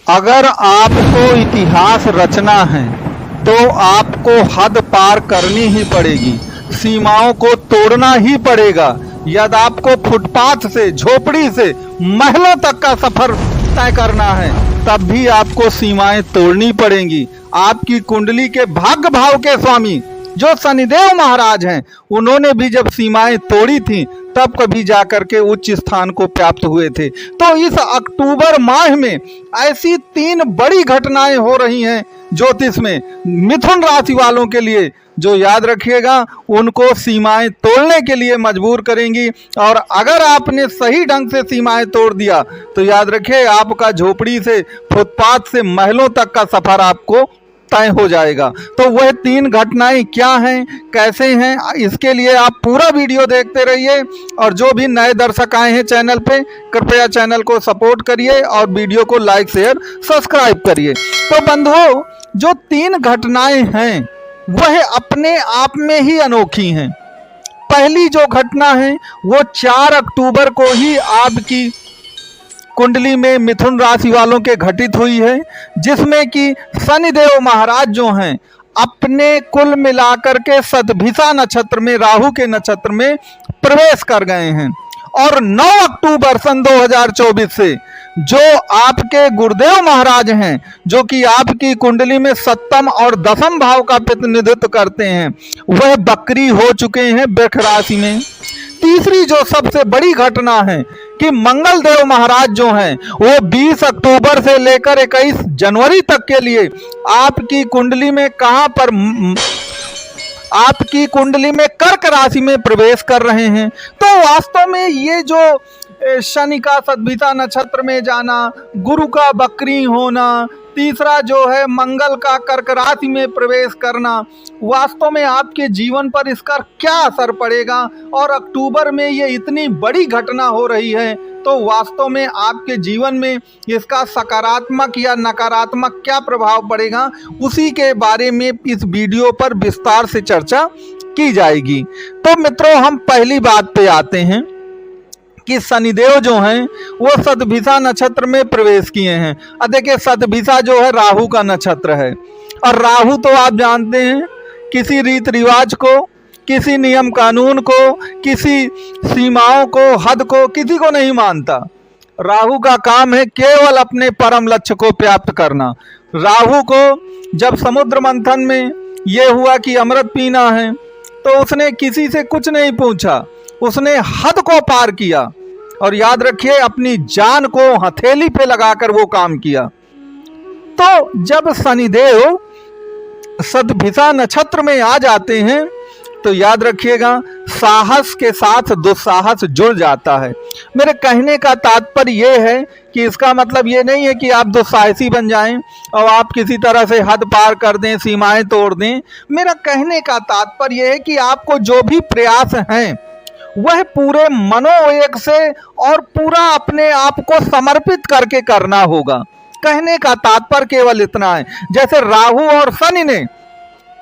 अगर आपको इतिहास रचना है तो आपको हद पार करनी ही पड़ेगी, सीमाओं को तोड़ना ही पड़ेगा। यदि आपको फुटपाथ से, झोपड़ी से महलों तक का सफर तय करना है तब भी आपको सीमाएं तोड़नी पड़ेंगी। आपकी कुंडली के भाग्य भाव के स्वामी जो शनिदेव महाराज हैं, उन्होंने भी जब सीमाएं तोड़ी थी तब कभी जाकर के उच्च स्थान को प्राप्त हुए थे। तो इस अक्टूबर माह में ऐसी 3 बड़ी घटनाएं हो रही हैं ज्योतिष में मिथुन राशि वालों के लिए, जो याद रखिएगा उनको सीमाएं तोड़ने के लिए मजबूर करेंगी। और अगर आपने सही ढंग से सीमाएं तोड़ दिया तो याद रखिए आपका झोपड़ी से, फुटपाथ से महलों तक का सफर आपको तय हो जाएगा। तो वह 3 घटनाएं क्या हैं, कैसे हैं, इसके लिए आप पूरा वीडियो देखते रहिए। और जो भी नए दर्शक आए हैं चैनल पे, कृपया चैनल को सपोर्ट करिए और वीडियो को लाइक शेयर सब्सक्राइब करिए। तो बंधुओं, जो 3 घटनाएं हैं वह अपने आप में ही अनोखी हैं। पहली जो घटना है वो 4 अक्टूबर को ही आपकी कुंडली में मिथुन राशि वालों के घटित हुई है, जिसमें कि शनिदेव महाराज जो हैं अपने कुल मिलाकर के शतभिषा नक्षत्र में, राहु के नक्षत्र में प्रवेश कर गए हैं। और 9 अक्टूबर सन 2024 से जो आपके गुरुदेव महाराज हैं, जो कि आपकी कुंडली में 7म और 10म भाव का प्रतिनिधित्व करते हैं, वह बकरी हो चुके हैं वृष राशि में। तीसरी जो सबसे बड़ी घटना है कि मंगल देव महाराज जो हैं वो 20 अक्टूबर से लेकर 21 जनवरी तक के लिए आपकी कुंडली में कहां पर, आपकी कुंडली में कर्क राशि में प्रवेश कर रहे हैं। तो वास्तव में ये जो शनि का शतभिषा नक्षत्र में जाना, गुरु का बकरी होना, तीसरा जो है मंगल का कर्क राशि में प्रवेश करना, वास्तव में आपके जीवन पर इसका क्या असर पड़ेगा और अक्टूबर में ये इतनी बड़ी घटना हो रही है तो वास्तव में आपके जीवन में इसका सकारात्मक या नकारात्मक क्या प्रभाव पड़ेगा, उसी के बारे में इस वीडियो पर विस्तार से चर्चा की जाएगी। तो मित्रों, हम पहली बात पे आते हैं कि शनिदेव जो हैं वो शतभिषा नक्षत्र में प्रवेश किए हैं। अब देखिए, शतभिषा जो है राहु का नक्षत्र है और राहु तो आप जानते हैं किसी रीत रिवाज को, किसी नियम कानून को, किसी सीमाओं को, हद को, किसी को नहीं मानता। राहु का काम है केवल अपने परम लक्ष्य को प्राप्त करना। राहु को जब समुद्र मंथन में ये हुआ कि अमृत पीना है तो उसने किसी से कुछ नहीं पूछा, उसने हद को पार किया और याद रखिए अपनी जान को हथेली पे लगाकर वो काम किया। तो जब शनिदेव शतभिषा नक्षत्र में आ जाते हैं तो याद रखिएगा साहस के साथ दुस्साहस जुड़ जाता है। मेरे कहने का तात्पर्य ये है कि इसका मतलब ये नहीं है कि आप दुस्साहसी बन जाएं और आप किसी तरह से हद पार कर दें, सीमाएं तोड़ दें। मेरा कहने का तात्पर्य ये है कि आपको जो भी प्रयास हैं वह पूरे मनोवेग से और पूरा अपने आप को समर्पित करके करना होगा। कहने का तात्पर्य केवल इतना है, जैसे राहु और शनि ने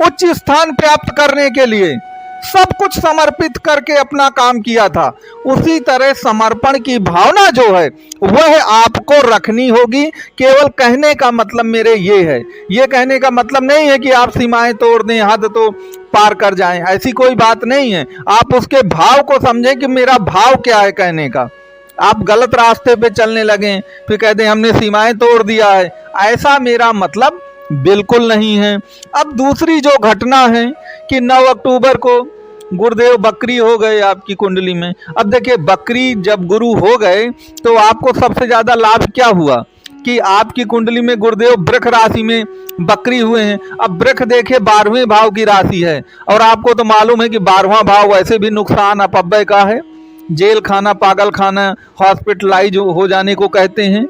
उच्च स्थान प्राप्त करने के लिए सब कुछ समर्पित करके अपना काम किया था, उसी तरह समर्पण की भावना जो है वह आपको रखनी होगी। केवल कहने का मतलब मेरे ये है, ये कहने का मतलब नहीं है कि आप सीमाएं तोड़ दें, हद तो पार कर जाएं, ऐसी कोई बात नहीं है। आप उसके भाव को समझें कि मेरा भाव क्या है कहने का। आप गलत रास्ते पे चलने लगें फिर कहते हैं हमने सीमाएं तोड़ दिया है, ऐसा मेरा मतलब बिल्कुल नहीं है। अब दूसरी जो घटना है कि 9 अक्टूबर को गुरुदेव बकरी हो गए आपकी कुंडली में। अब देखिए, बकरी जब गुरु हो गए तो आपको सबसे ज्यादा लाभ क्या हुआ कि आपकी कुंडली में गुरुदेव वृष राशि में बकरी हुए हैं। अब वृष देखिए 12वें भाव की राशि है और आपको तो मालूम है कि 12वां भाव वैसे भी नुकसान अपव्यय का है, जेल खाना, पागल खाना, हॉस्पिटलाइज हो जाने को कहते हैं,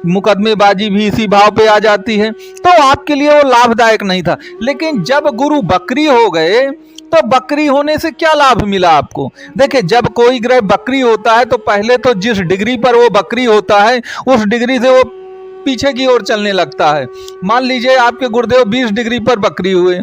मुकदमेबाजी भी इसी भाव पे आ जाती है। तो आपके लिए वो लाभदायक नहीं था। लेकिन जब गुरु बकरी हो गए तो बकरी होने से क्या लाभ मिला आपको? देखिए, जब कोई ग्रह बकरी होता है तो पहले तो जिस डिग्री पर वो बकरी होता है उस डिग्री से वो पीछे की ओर चलने लगता है। मान लीजिए आपके गुरुदेव 20 डिग्री पर वक्री हुए,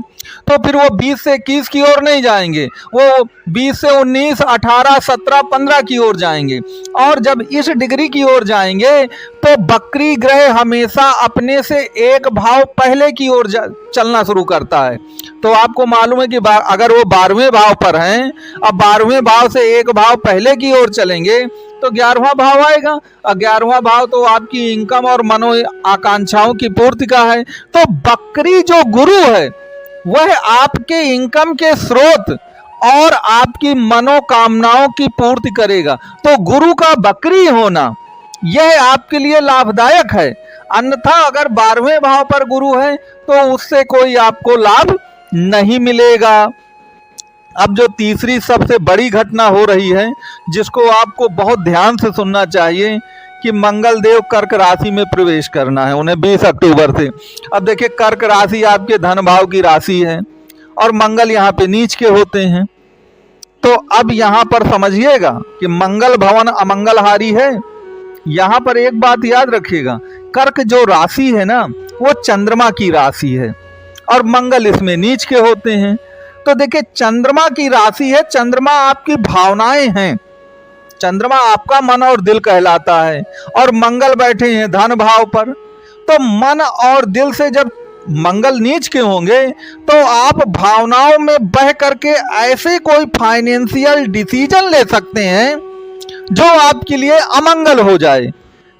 तो फिर वो 20 से 21 की ओर नहीं जाएंगे, वो 20 से 19, 18, 17, 15 की ओर जाएंगे। और जब इस डिग्री की ओर जाएंगे तो वक्री ग्रह हमेशा अपने से एक भाव पहले की ओर चलना शुरू करता है। तो आपको मालूम है कि अगर वो 12वें भाव पर हैं, अब 12वें भाव से एक भाव पहले की ओर चलेंगे तो 11वां भाव आएगा। और 11वां भाव तो आपकी इनकम और मनो आकांक्षाओं की पूर्ति का है। तो वक्री जो गुरु है वह आपके इनकम के स्रोत और आपकी मनोकामनाओं की पूर्ति करेगा। तो गुरु का वक्री होना यह आपके लिए लाभदायक है। अन्यथा अगर 12वें भाव पर गुरु है तो उससे कोई आपको लाभ नहीं मिलेगा। अब जो तीसरी सबसे बड़ी घटना हो रही है, जिसको आपको बहुत ध्यान से सुनना चाहिए, कि मंगल देव कर्क राशि में प्रवेश करना है उन्हें 20 अक्टूबर से। अब देखिए, कर्क राशि आपके धन भाव की राशि है और मंगल यहाँ पे नीच के होते हैं। तो अब यहाँ पर समझिएगा कि मंगल भवन अमंगलहारी है। यहाँ पर एक बात याद रखिएगा, कर्क जो राशि है ना वो चंद्रमा की राशि है और मंगल इसमें नीच के होते हैं। तो देखिए, चंद्रमा की राशि है, चंद्रमा आपकी भावनाएं हैं, चंद्रमा आपका मन और दिल कहलाता है और मंगल बैठे हैं धन भाव पर। तो मन और दिल से जब मंगल नीच के होंगे तो आप भावनाओं में बह करके ऐसे कोई फाइनेंशियल डिसीजन ले सकते हैं जो आपके लिए अमंगल हो जाए।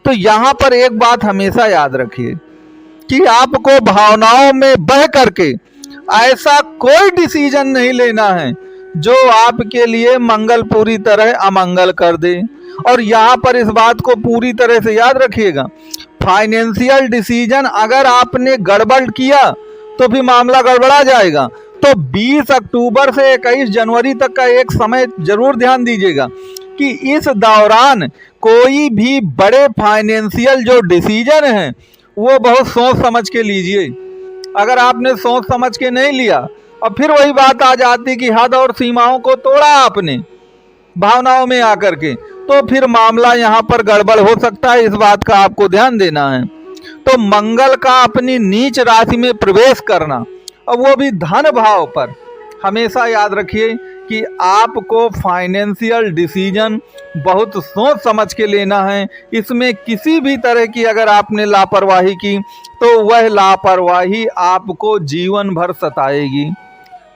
तो यहाँ पर एक बात हमेशा याद रखिए कि आपको भावनाओं में बह करके ऐसा कोई डिसीजन नहीं लेना है जो आपके लिए मंगल पूरी तरह अमंगल कर दे। और यहाँ पर इस बात को पूरी तरह से याद रखिएगा, फाइनेंशियल डिसीजन अगर आपने गड़बड़ किया तो भी मामला गड़बड़ा जाएगा। तो 20 अक्टूबर से 21 जनवरी तक का एक समय जरूर ध्यान दीजिएगा कि इस दौरान कोई भी बड़े फाइनेंशियल जो डिसीजन है वो बहुत सोच समझ के लीजिए। अगर आपने सोच समझ के नहीं लिया और फिर वही बात आ जाती कि हद और सीमाओं को तोड़ा आपने भावनाओं में आकर के, तो फिर मामला यहाँ पर गड़बड़ हो सकता है। इस बात का आपको ध्यान देना है। तो मंगल का अपनी नीच राशि में प्रवेश करना और वो भी धन भाव पर, हमेशा याद रखिए कि आपको फाइनेंशियल डिसीजन बहुत सोच समझ के लेना है। इसमें किसी भी तरह की अगर आपने लापरवाही की तो वह लापरवाही आपको जीवन भर सताएगी।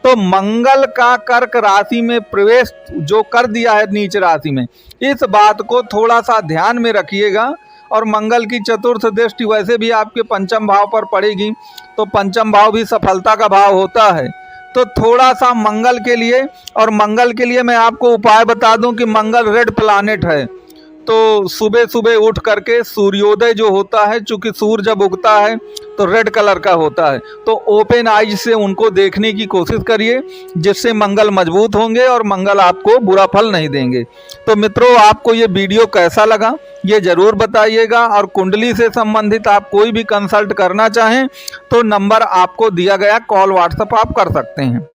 तो मंगल का कर्क राशि में प्रवेश जो कर दिया है नीच राशि में, इस बात को थोड़ा सा ध्यान में रखिएगा। और मंगल की चतुर्थ दृष्टि वैसे भी आपके पंचम भाव पर पड़ेगी, तो पंचम भाव भी सफलता का भाव होता है। तो थोड़ा सा मंगल के लिए, और मंगल के लिए मैं आपको उपाय बता दूं कि मंगल रेड प्लैनेट है। तो सुबह सुबह उठ करके सूर्योदय जो होता है, चूंकि सूर्य जब उगता है तो रेड कलर का होता है, तो ओपन आइज से उनको देखने की कोशिश करिए, जिससे मंगल मजबूत होंगे और मंगल आपको बुरा फल नहीं देंगे। तो मित्रों, आपको ये वीडियो कैसा लगा ये ज़रूर बताइएगा। और कुंडली से संबंधित आप कोई भी कंसल्ट करना चाहें तो नंबर आपको दिया गया, कॉल व्हाट्सएप आप कर सकते हैं।